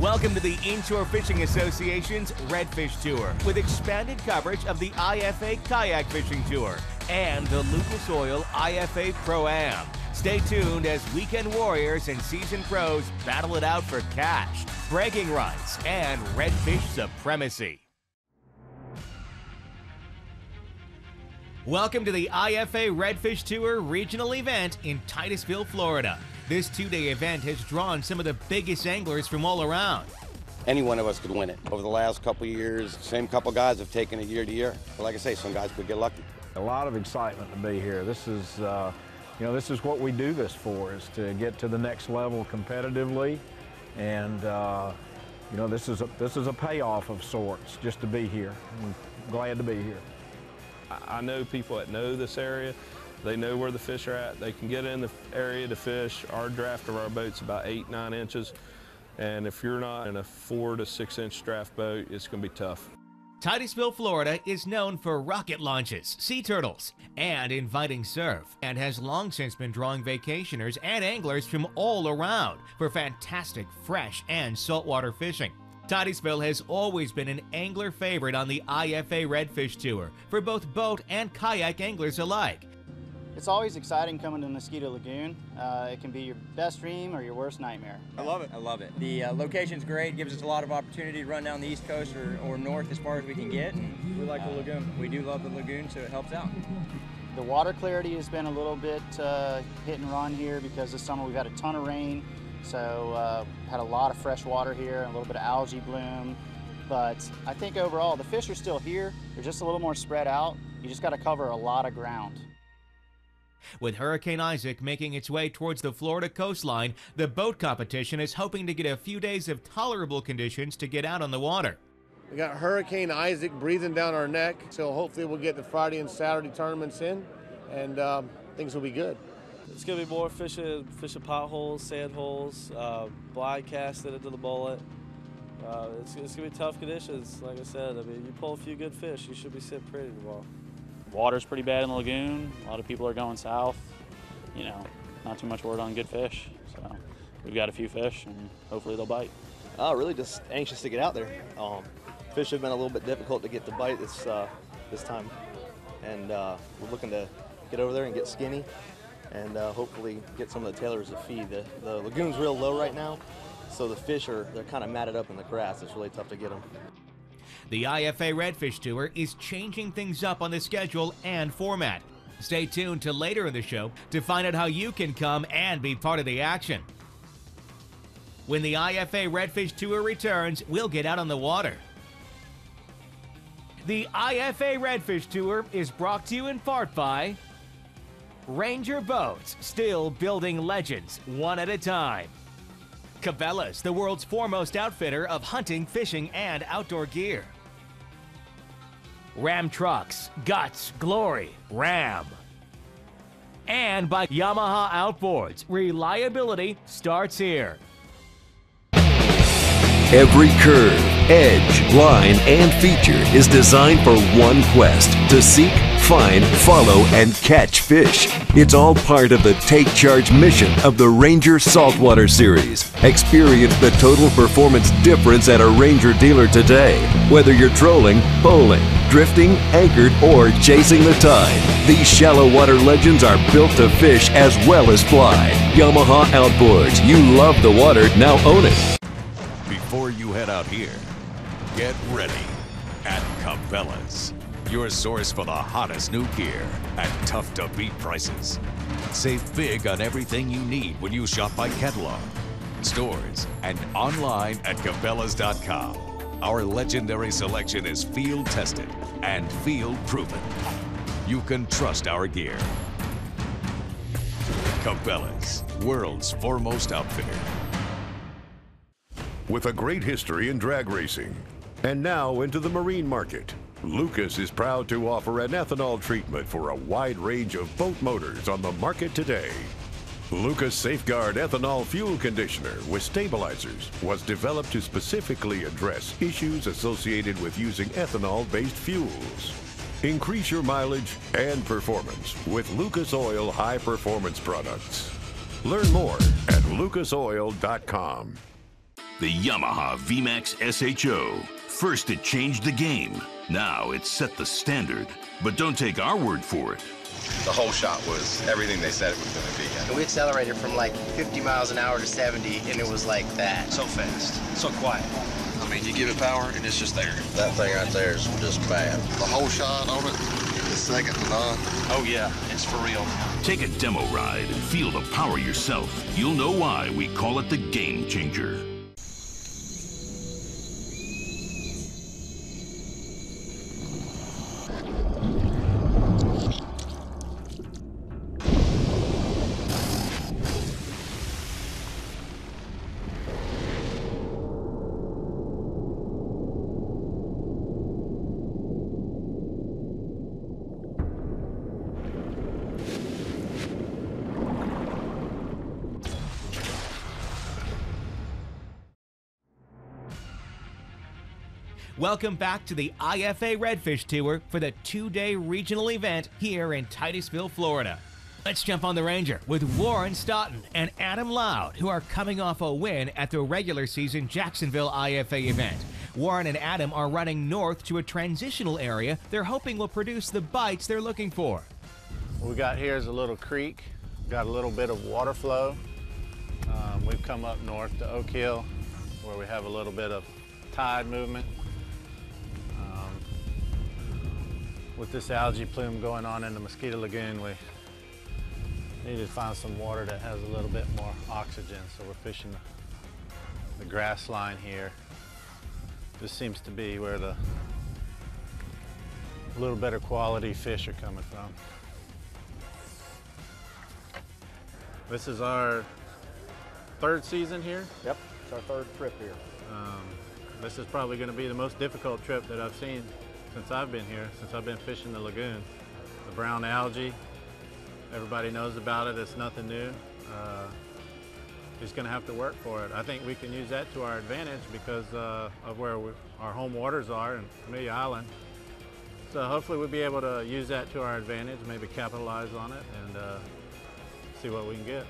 Welcome to the Inshore Fishing Association's Redfish Tour with expanded coverage of the IFA Kayak Fishing Tour and the Lucas Oil IFA Pro-Am. Stay tuned as weekend warriors and seasoned pros battle it out for cash, bragging rights, and redfish supremacy. Welcome to the IFA Redfish Tour regional event in Titusville, Florida. This two-day event has drawn some of the biggest anglers from all around. Any one of us could win it. Over the last couple of years, same couple guys have taken it year to year. But like I say, some guys could get lucky. A lot of excitement to be here. This is, this is what we do this for, is to get to the next level competitively. And, this is a payoff of sorts just to be here. I'm glad to be here. I know people that know this area. They know where the fish are at. They can get in the area to fish. Our draft of our boat's about 8-9 inches. And if you're not in a 4 to 6 inch draft boat, it's gonna be tough. Titusville, Florida is known for rocket launches, sea turtles, and inviting surf, and has long since been drawing vacationers and anglers from all around for fantastic fresh and saltwater fishing. Titusville has always been an angler favorite on the IFA Redfish Tour for both boat and kayak anglers alike. It's always exciting coming to Mosquito Lagoon. It can be your best dream or your worst nightmare. I love it. I love it. The location's great. Gives us a lot of opportunity to run down the East Coast or north as far as we can get. And, we like the lagoon. We do love the lagoon, so it helps out. The water clarity has been a little bit hit and run here because this summer we've had a ton of rain. So had a lot of fresh water here and a little bit of algae bloom. But I think overall the fish are still here. They're just a little more spread out. You just got to cover a lot of ground. With Hurricane Isaac making its way towards the Florida coastline, the boat competition is hoping to get a few days of tolerable conditions to get out on the water. We got Hurricane Isaac breathing down our neck, so hopefully we'll get the Friday and Saturday tournaments in, and things will be good. It's going to be more fishing potholes, sand holes, blind casting into the mullet. It's going to be tough conditions, like I said. I mean, you pull a few good fish, you should be sitting pretty tomorrow. Water's pretty bad in the lagoon. A lot of people are going south. Not too much word on good fish. So we've got a few fish, and hopefully they'll bite. Really just anxious to get out there. Fish have been a little bit difficult to get to bite this time, and we're looking to get over there and get skinny, and hopefully get some of the tailors to feed. The lagoon's real low right now, so the fish they're kind of matted up in the grass. It's really tough to get them. The IFA Redfish Tour is changing things up on the schedule and format. Stay tuned to later in the show to find out how you can come and be part of the action. When the IFA Redfish Tour returns, we'll get out on the water. The IFA Redfish Tour is brought to you in part by Ranger Boats, still building legends one at a time. Cabela's, the world's foremost outfitter of hunting, fishing, and outdoor gear. Ram Trucks, Guts, Glory, Ram. And by Yamaha Outboards, reliability starts here. Every curve, edge, line, and feature is designed for one quest: to seek, find, follow, and catch fish. It's all part of the Take Charge mission of the Ranger Saltwater Series. Experience the total performance difference at a Ranger dealer today. Whether you're trolling, bowling, drifting, anchored, or chasing the tide, these shallow water legends are built to fish as well as fly. Yamaha Outboards. You love the water, now own it. Before you head out here, get ready at Cabela's, your source for the hottest new gear at tough-to-beat prices. Save big on everything you need when you shop by catalog, stores, and online at Cabela's.com. Our legendary selection is field-tested and field-proven. You can trust our gear. Cabela's, world's foremost outfitter. With a great history in drag racing, and now into the marine market, Lucas is proud to offer an ethanol treatment for a wide range of boat motors on the market today. Lucas Safeguard Ethanol Fuel Conditioner with stabilizers was developed to specifically address issues associated with using ethanol-based fuels. Increase your mileage and performance with Lucas Oil High Performance products. Learn more at lucasoil.com. The Yamaha VMAX SHO. First it changed the game. Now it's set the standard. But don't take our word for it. The whole shot was everything they said it was going to be. And we accelerated from like 50 miles an hour to 70, and it was like that. So fast, so quiet. I mean, you give it power, and it's just there. That thing right there is just bad. The whole shot on it is second to none. Oh, yeah, it's for real. Take a demo ride and feel the power yourself. You'll know why we call it the Game Changer. Welcome back to the IFA Redfish Tour for the 2-day regional event here in Titusville, Florida. Let's jump on the Ranger with Warren Stoughton and Adam Loud, who are coming off a win at the regular season Jacksonville IFA event. Warren and Adam are running north to a transitional area they're hoping will produce the bites they're looking for. What we got here is a little creek, got a little bit of water flow. We've come up north to Oak Hill where we have a little bit of tide movement. With this algae plume going on in the Mosquito Lagoon, we need to find some water that has a little bit more oxygen, so we're fishing the grass line here. This seems to be where the little better quality fish are coming from. This is our third season here? Yep, it's our third trip here. This is probably going to be the most difficult trip that I've seen since I've been here, since I've been fishing the lagoon. The brown algae, everybody knows about it, it's nothing new. Just gonna have to work for it. I think we can use that to our advantage because of where our home waters are in Amelia Island. So hopefully we'll be able to use that to our advantage, maybe capitalize on it and see what we can get.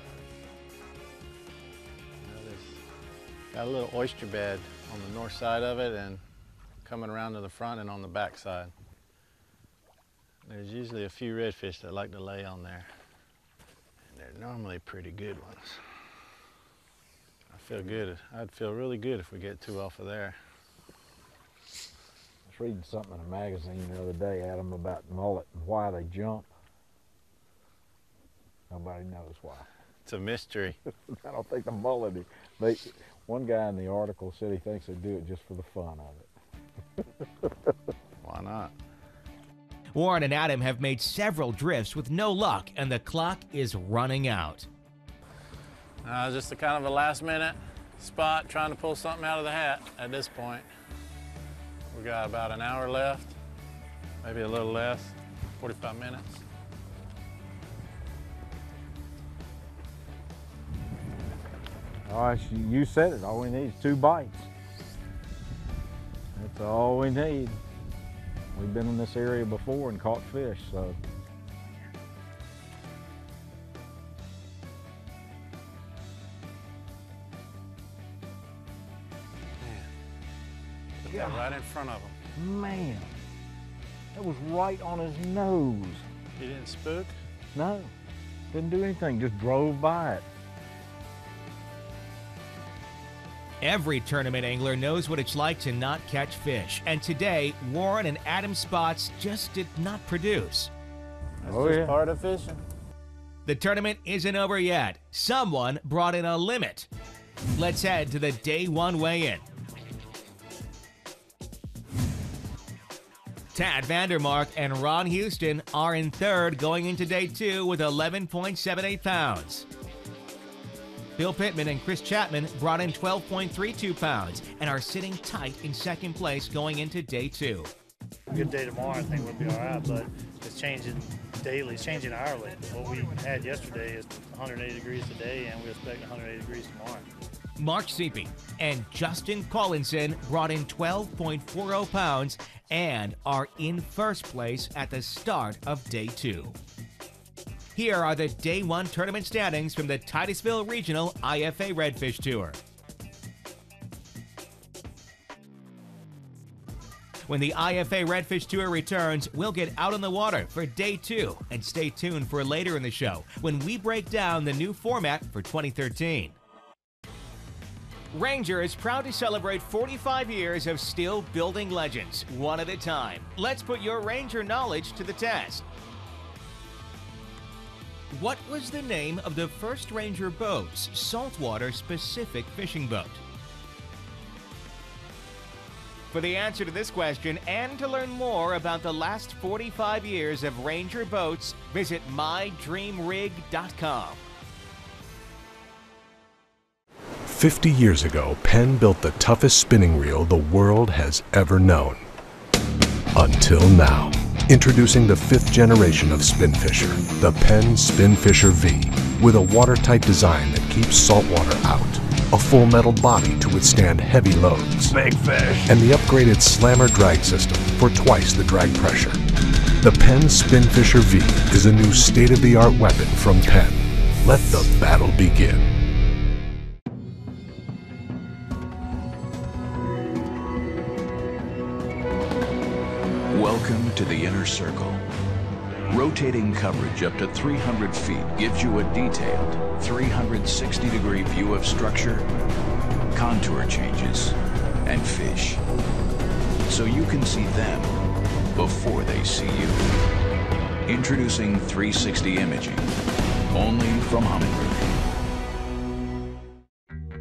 Got a little oyster bed on the north side of it and coming around to the front and on the back side. There's usually a few redfish that like to lay on there. And they're normally pretty good ones. I feel good. I'd feel really good if we get two off of there. I was reading something in a magazine the other day, Adam, about mullet and why they jump. Nobody knows why. It's a mystery. I don't think the mullet, one guy in the article said he thinks they do it just for the fun of it. Why not? Warren and Adam have made several drifts with no luck, and the clock is running out. Just a kind of a last-minute spot, trying to pull something out of the hat at this point. We got about an hour left, maybe a little less, 45 minutes. All right, you said it. All we need is 2 bites. That's all we need. We've been in this area before and caught fish, so. Put that right in front of him. Man, that was right on his nose. He didn't spook? No, didn't do anything, just drove by it. Every tournament angler knows what it's like to not catch fish, and today, Warren and Adam's spots just did not produce. That's just part of fishing. The tournament isn't over yet. Someone brought in a limit. Let's head to the day 1 weigh-in. Tad Vandermark and Ron Houston are in third going into day 2 with 11.78 pounds. Bill Pittman and Chris Chapman brought in 12.32 pounds and are sitting tight in second place going into day 2. A good day tomorrow, I think we'll be all right, but it's changing daily, it's changing hourly. What we had yesterday is 180 degrees today, and we expect 180 degrees tomorrow. Mark Seepy and Justin Collinson brought in 12.40 pounds and are in first place at the start of day 2. Here are the day 1 tournament standings from the Titusville Regional IFA Redfish Tour. When the IFA Redfish Tour returns, we'll get out on the water for day 2, and stay tuned for later in the show when we break down the new format for 2013. Ranger is proud to celebrate 45 years of steel building legends, one at a time. Let's put your Ranger knowledge to the test. What was the name of the first Ranger boat's saltwater specific fishing boat? For the answer to this question and to learn more about the last 45 years of Ranger boats, visit mydreamrig.com. 50 years ago, Penn built the toughest spinning reel the world has ever known. Until now. Introducing the 5th generation of Spinfisher, the Penn Spinfisher V, with a watertight design that keeps saltwater out, a full metal body to withstand heavy loads, big fish, and the upgraded Slammer drag system for twice the drag pressure. The Penn Spinfisher V is a new state-of-the-art weapon from Penn. Let the battle begin. Welcome to the Inner Circle. Rotating coverage up to 300 feet gives you a detailed 360-degree view of structure, contour changes, and fish. So you can see them before they see you. Introducing 360 imaging, only from Humminbird.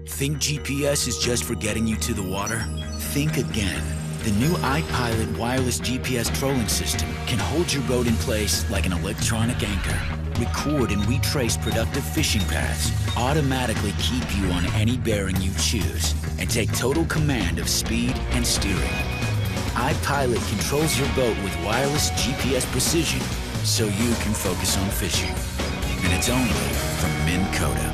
Think GPS is just for getting you to the water? Think again. The new iPilot wireless GPS trolling system can hold your boat in place like an electronic anchor, record and retrace productive fishing paths, automatically keep you on any bearing you choose, and take total command of speed and steering. iPilot controls your boat with wireless GPS precision so you can focus on fishing. And it's only from Minn Kota.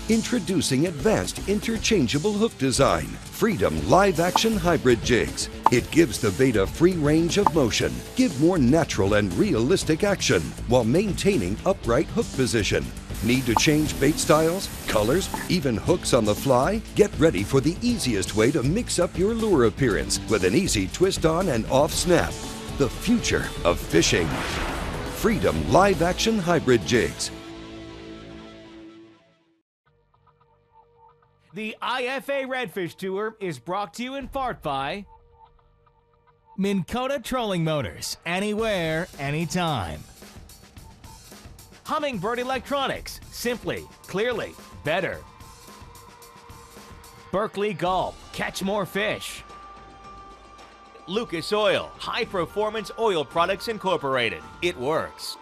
Introducing advanced interchangeable hook design, Freedom Live Action Hybrid Jigs. It gives the bait a free range of motion, give more natural and realistic action while maintaining upright hook position. Need to change bait styles, colors, even hooks on the fly? Get ready for the easiest way to mix up your lure appearance with an easy twist on and off snap. The future of fishing. Freedom Live Action Hybrid Jigs. The IFA Redfish Tour is brought to you in part by Minn Kota Trolling Motors, anywhere, anytime. Humminbird Electronics, simply, clearly, better. Berkley Gulp, catch more fish. Lucas Oil, high performance oil products incorporated. It works.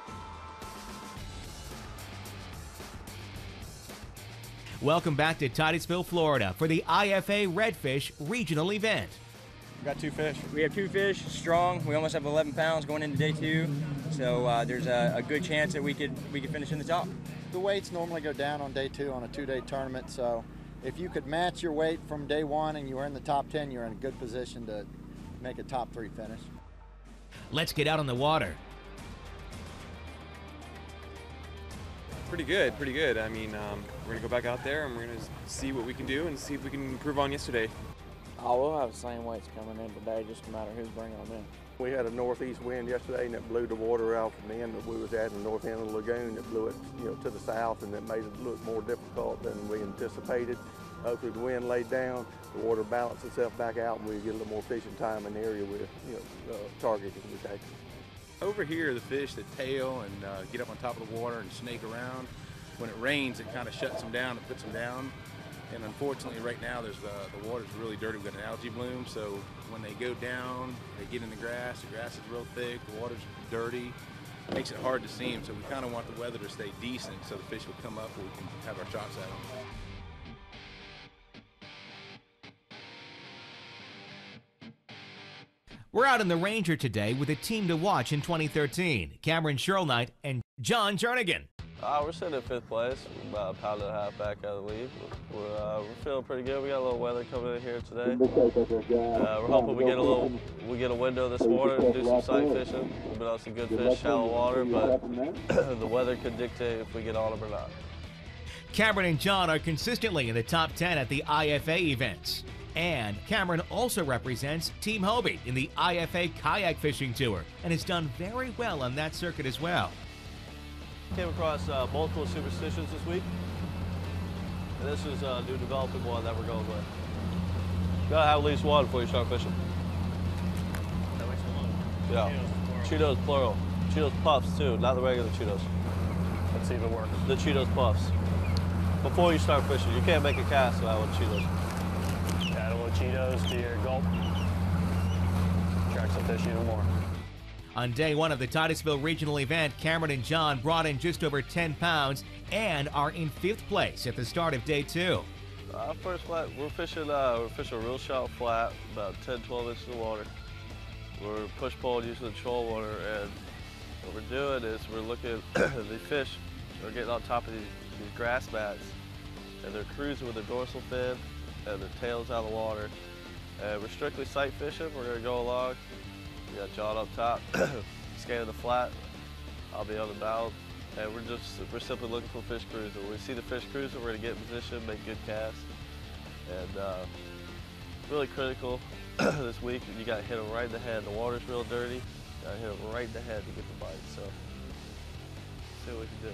Welcome back to Titusville, Florida for the IFA Redfish Regional Event. We got 2 fish. We have 2 fish, strong. We almost have 11 pounds going into day 2. So there's a good chance that we could finish in the top. The weights normally go down on day 2 on a 2-day tournament. So if you could match your weight from day 1 and you were in the top 10, you're in a good position to make a top 3 finish. Let's get out on the water. Pretty good, pretty good. I mean, we're gonna go back out there and we're gonna see what we can do and see if we can improve on yesterday. Oh, we'll have the same weights coming in today, just no matter who's bringing them in. We had a northeast wind yesterday and it blew the water out from the end that we was at in the north end of the lagoon. It blew it, to the south, and it made it look more difficult than we anticipated. Hopefully the wind laid down, the water balanced itself back out, and we get a little more fishing time in the area with, target that we take. Over here, the fish that tail and get up on top of the water and snake around. When it rains, it kind of shuts them down and puts them down. And unfortunately, right now, the water's really dirty. We've got an algae bloom, so when they go down, they get in the grass is real thick, the water's dirty. It makes it hard to see them, so we kind of want the weather to stay decent so the fish will come up and we can have our shots at them. We're out in the Ranger today with a team to watch in 2013, Cameron Sherlnight and John Jernigan. We're sitting in 5th place, about a pound and a half back out of the lead. We're feeling pretty good. We got a little weather coming in here today. We're hoping we get a window this morning and do some sight fishing. We've been on some good fish, shallow water, but the weather could dictate if we get on them or not. Cameron and John are consistently in the top 10 at the IFA events. And Cameron also represents Team Hobie in the IFA Kayak Fishing Tour and has done very well on that circuit as well. Came across multiple superstitions this week, and this is a new developing one that we're going with. You gotta have at least one before you start fishing. At least one? Yeah. Cheetos plural. Cheetos Puffs too, not the regular Cheetos. Let's see if it works. The Cheetos Puffs. Before you start fishing, you can't make a cast without Cheetos. Add a little Cheetos to your gulp. Attract some fish even more. On day one of the Titusville Regional event, Cameron and John brought in just over 10 pounds and are in 5th place at the start of day 2. First flat, we're fishing a real shallow flat, about 10-12 inches of water. We're push pulling using the troll water, and what we're doing is we're looking, the fish are getting on top of these grass mats, and they're cruising with their dorsal fin and their tails out of the water. And we're strictly sight fishing. We're gonna go along. We got John up top, scanning the flat. I'll be on the bow, and we're simply looking for fish cruising. When we see the fish cruising, we're gonna get in position, make good casts, and really critical this week. You gotta hit them right in the head. The water's real dirty. You gotta hit them right in the head to get the bite. So, let's see what we can do.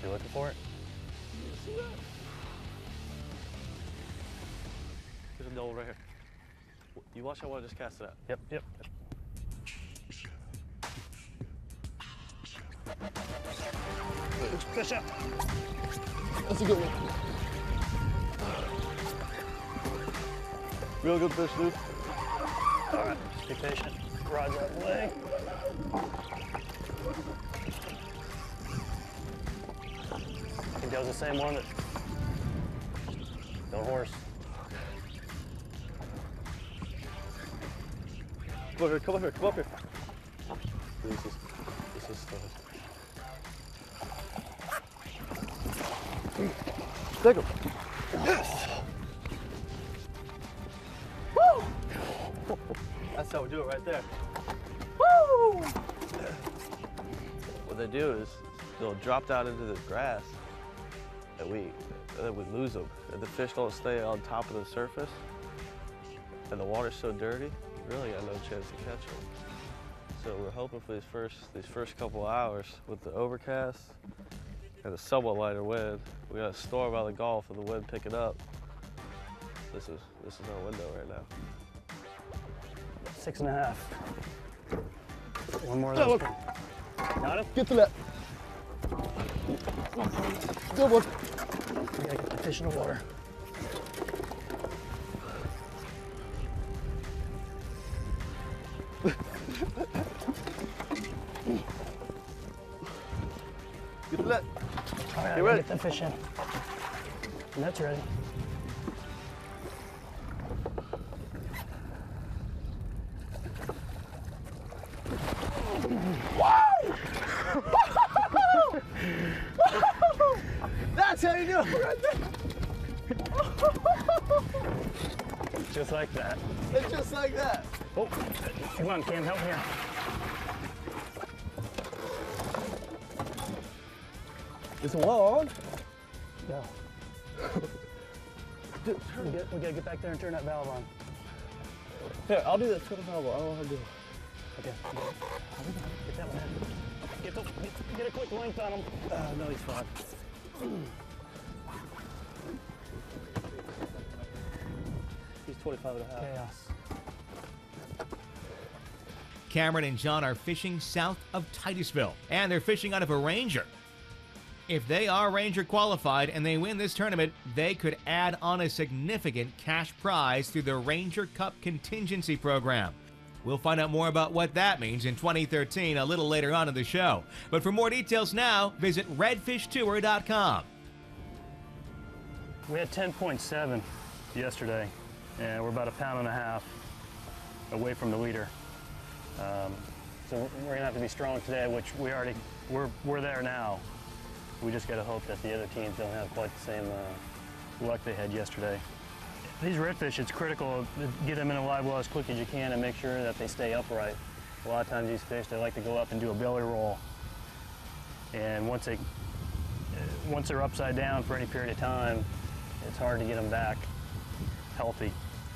You looking for it? You see that? There's a double right here. You watch how I just cast it out. Yep, yep. Fish up. That's a good one. Real good fish, dude. All right, just be patient. Rod's out of the way. I think that was the same one that... No horse. Come over here, come over here, come up here. This is stuff. Stick him. Yes! Woo! That's how we do it right there. Woo! What they do is they'll drop down into the grass and then we lose them. And the fish don't stay on top of the surface and the water's so dirty, you really got no chance to catch them. So we're hoping for these first couple hours with the overcast and a somewhat lighter wind. We got a storm out of the Gulf and the wind picking up. This is our window right now. 6.5. One more of those. Got him? Get to that. Good one. We gotta get the fish in the water. Get to that. All right, get ready. Get the fish in. And that's ready. That's how you do it right there. Just like that. It's just like that. Oh, come on, Cam, help me out. Is the wall on? No. We gotta get back there and turn that valve on. Here, I'll do that. Turn the valve on. I don't know how to do it. Okay. Get that one in. Get a quick length on him. No, he's fine. He's 25.5. Chaos. Cameron and John are fishing south of Titusville, and they're fishing out of a Ranger. If they are Ranger qualified and they win this tournament, they could add on a significant cash prize through the Ranger Cup Contingency Program. We'll find out more about what that means in 2013 a little later on in the show. But for more details now, visit redfishtour.com. We had 10.7 yesterday, and we're about 1.5 pounds away from the leader. So we're gonna have to be strong today, which we're there now. We just gotta hope that the other teams don't have quite the same luck they had yesterday. These redfish, it's critical to get them in a live well as quick as you can and make sure that they stay upright. A lot of times these fish, they like to go up and do a belly roll. And once once they're upside down for any period of time, it's hard to get them back healthy.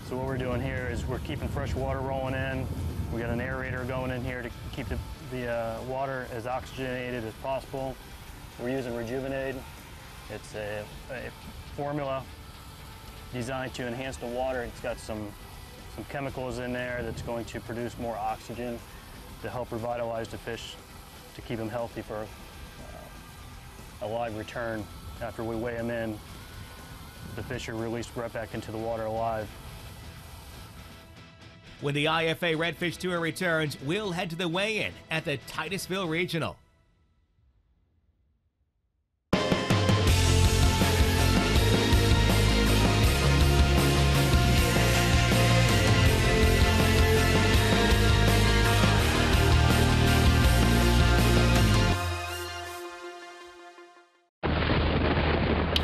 So what we're doing here is we're keeping fresh water rolling in. We got an aerator going in here to keep the water as oxygenated as possible. We're using Rejuvenate. It's a formula designed to enhance the water. It's got some chemicals in there that's going to produce more oxygen to help revitalize the fish, to keep them healthy for a live return. After we weigh them in, the fish are released right back into the water alive. When the IFA Redfish Tour returns, we'll head to the weigh-in at the Titusville Regional.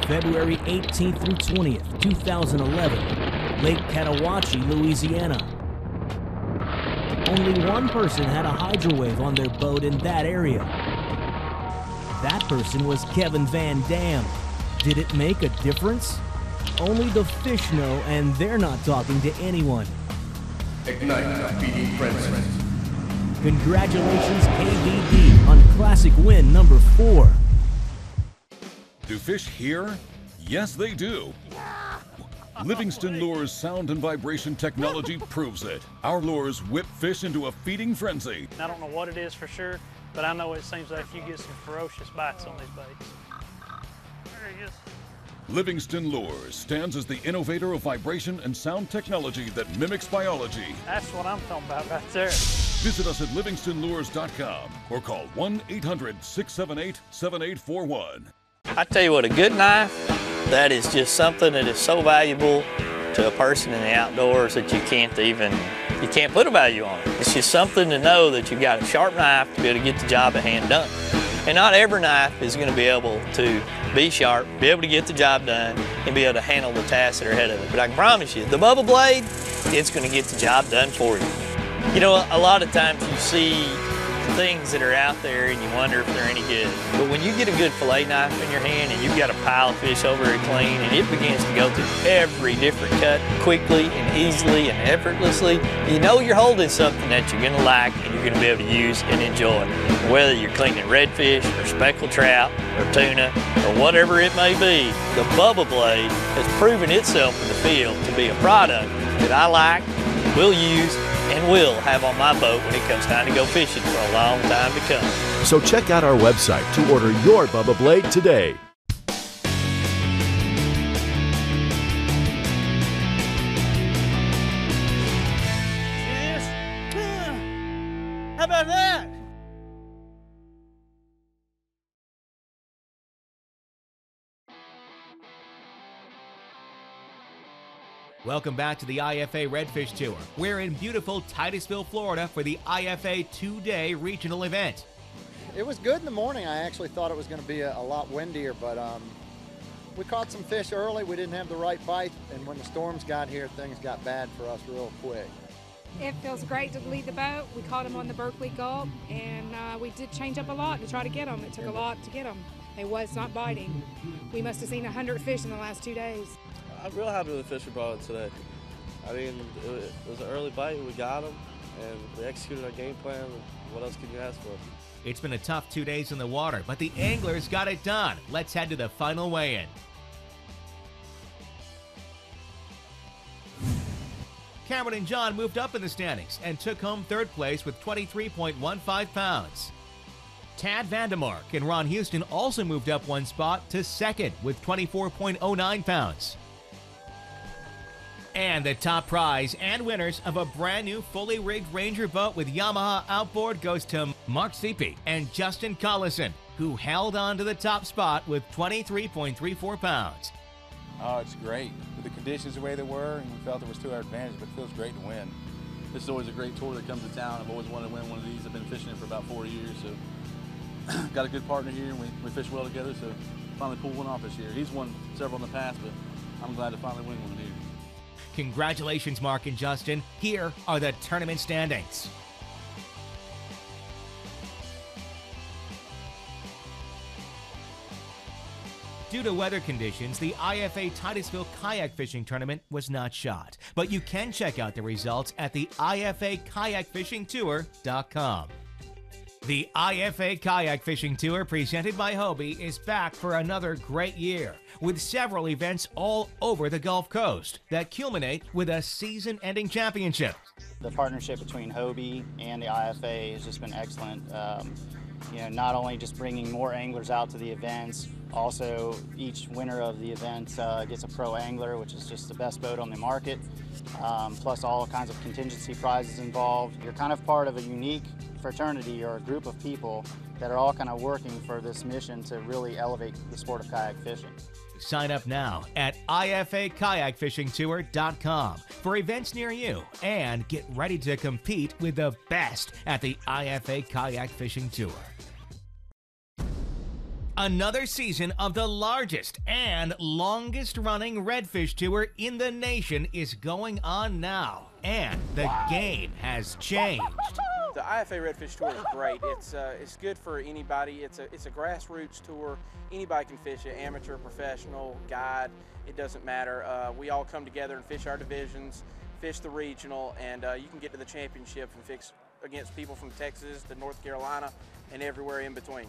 February 18th through 20th, 2011, Lake Catawatchee, Louisiana. Only one person had a hydrowave on their boat in that area. That person was Kevin Van Dam. Did it make a difference? Only the fish know, and they're not talking to anyone. Ignite feeding frenzy. Congratulations, KVD, on classic win number 4. Do fish hear? Yes, they do. Livingston Lures sound and vibration technology proves it. Our lures whip fish into a feeding frenzy. I don't know what it is for sure, but I know it seems like you get some ferocious bites on these baits. There he is. Livingston Lures stands as the innovator of vibration and sound technology that mimics biology. That's what I'm talking about right there. Visit us at livingstonlures.com or call 1-800-678-7841. I tell you what, a good knife, that is just something that is so valuable to a person in the outdoors that you can't put a value on it. It's just something to know that you've got a sharp knife to be able to get the job at hand done. And not every knife is going to be able to be sharp, be able to get the job done, and be able to handle the tasks that are ahead of it. But I can promise you, the Bubba Blade, it's going to get the job done for you. You know, a lot of times you see things that are out there and you wonder if they're any good. But when you get a good fillet knife in your hand and you've got a pile of fish over it clean and it begins to go through every different cut quickly and easily and effortlessly, you know you're holding something that you're going to like and you're going to be able to use and enjoy. Whether you're cleaning redfish or speckled trout or tuna or whatever it may be, the Bubba Blade has proven itself in the field to be a product that I like, will use, and will have on my boat when it comes time to go fishing for a long time to come. So check out our website to order your Bubba Blade today. Yes. How about that? Welcome back to the IFA Redfish Tour. We're in beautiful Titusville, Florida for the IFA 2-day regional event. It was good in the morning. I actually thought it was going to be a lot windier, but we caught some fish early. We didn't have the right bite, and when the storms got here, things got bad for us real quick. It feels great to lead the boat. We caught them on the Berkeley Gulf, and we did change up a lot to try to get them. It took a lot to get them. They was not biting. We must have seen 100 fish in the last 2 days. I'm real happy with the fish we brought today. I mean, it was an early bite, we got them, and we executed our game plan. What else can you ask for? It's been a tough 2 days in the water, but the anglers got it done. Let's head to the final weigh-in. Cameron and John moved up in the standings and took home 3rd place with 23.15 pounds. Tad Vandemark and Ron Houston also moved up 1 spot to 2nd with 24.09 pounds. And the top prize and winners of a brand new fully rigged Ranger boat with Yamaha outboard goes to Mark Seepy and Justin Collison, who held on to the top spot with 23.34 pounds. Oh, it's great. With the conditions the way they were, and we felt it was to our advantage, but it feels great to win. This is always a great tour that comes to town. I've always wanted to win one of these. I've been fishing it for about 4 years, so got a good partner here, and we fish well together, so finally pulled one off this year. He's won several in the past, but I'm glad to finally win one here. Congratulations, Mark and Justin. Here are the tournament standings. Due to weather conditions, the IFA Titusville Kayak Fishing Tournament was not shot, but you can check out the results at the IFAKayakFishingTour.com. The IFA Kayak Fishing Tour, presented by Hobie, is back for another great year, with several events all over the Gulf Coast that culminate with a season-ending championship. The partnership between Hobie and the IFA has just been excellent. Not only just bringing more anglers out to the events, also each winner of the event gets a pro angler, which is just the best boat on the market, plus all kinds of contingency prizes involved. You're kind of part of a unique fraternity or a group of people that are all kind of working for this mission to really elevate the sport of kayak fishing. Sign up now at IFAKayakFishingTour.com for events near you and get ready to compete with the best at the IFA Kayak Fishing Tour. Another season of the largest and longest running redfish tour in the nation is going on now, and the game has changed. The IFA Redfish Tour is great. It's good for anybody. It's a grassroots tour. Anybody can fish it, amateur, professional, guide, it doesn't matter. We all come together and fish our divisions, fish the regional, and you can get to the championship and fish against people from Texas to North Carolina and everywhere in between.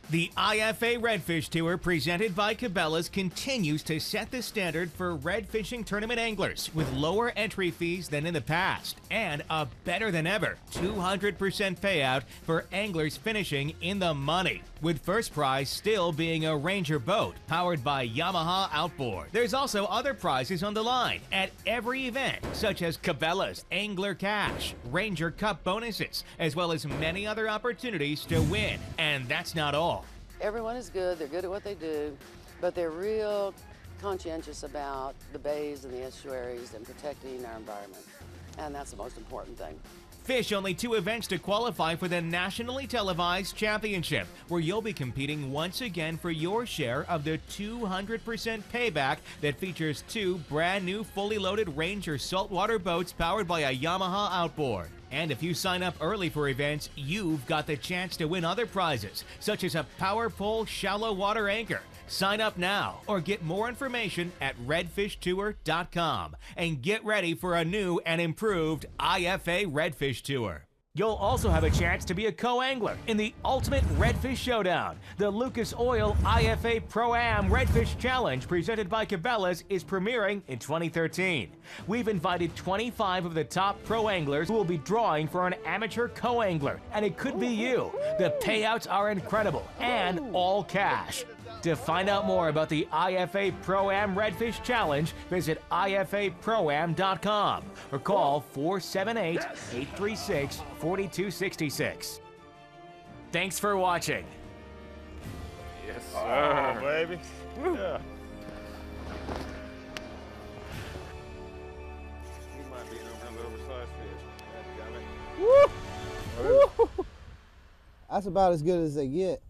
The IFA Redfish Tour, presented by Cabela's, continues to set the standard for red fishing tournament anglers with lower entry fees than in the past and a better than ever 200% payout for anglers finishing in the money, with first prize still being a Ranger boat powered by Yamaha Outboard. There's also other prizes on the line at every event, such as Cabela's Angler Cash, Ranger Cup bonuses, as well as many other opportunities to win. And that's not all. Everyone is good, they're good at what they do, but they're real conscientious about the bays and the estuaries and protecting our environment. And that's the most important thing. Fish only 2 events to qualify for the nationally televised championship, where you'll be competing once again for your share of the 200% payback that features 2 brand new fully loaded Ranger saltwater boats powered by a Yamaha Outboard. And if you sign up early for events, you've got the chance to win other prizes, such as a Power Pole shallow water anchor. Sign up now or get more information at redfishtour.com and get ready for a new and improved IFA Redfish Tour. You'll also have a chance to be a co-angler in the Ultimate Redfish Showdown. The Lucas Oil IFA Pro-Am Redfish Challenge, presented by Cabela's, is premiering in 2013. We've invited 25 of the top pro anglers who will be drawing for an amateur co-angler, and it could be you. The payouts are incredible and all cash. To find out more about the IFA Pro-Am Redfish Challenge, visit IFAProAm.com or call 478-836-4266. Thanks for watching. Yes, sir. Oh, baby. Yeah. He might be an oversized fish. Woo! That's about as good as they get.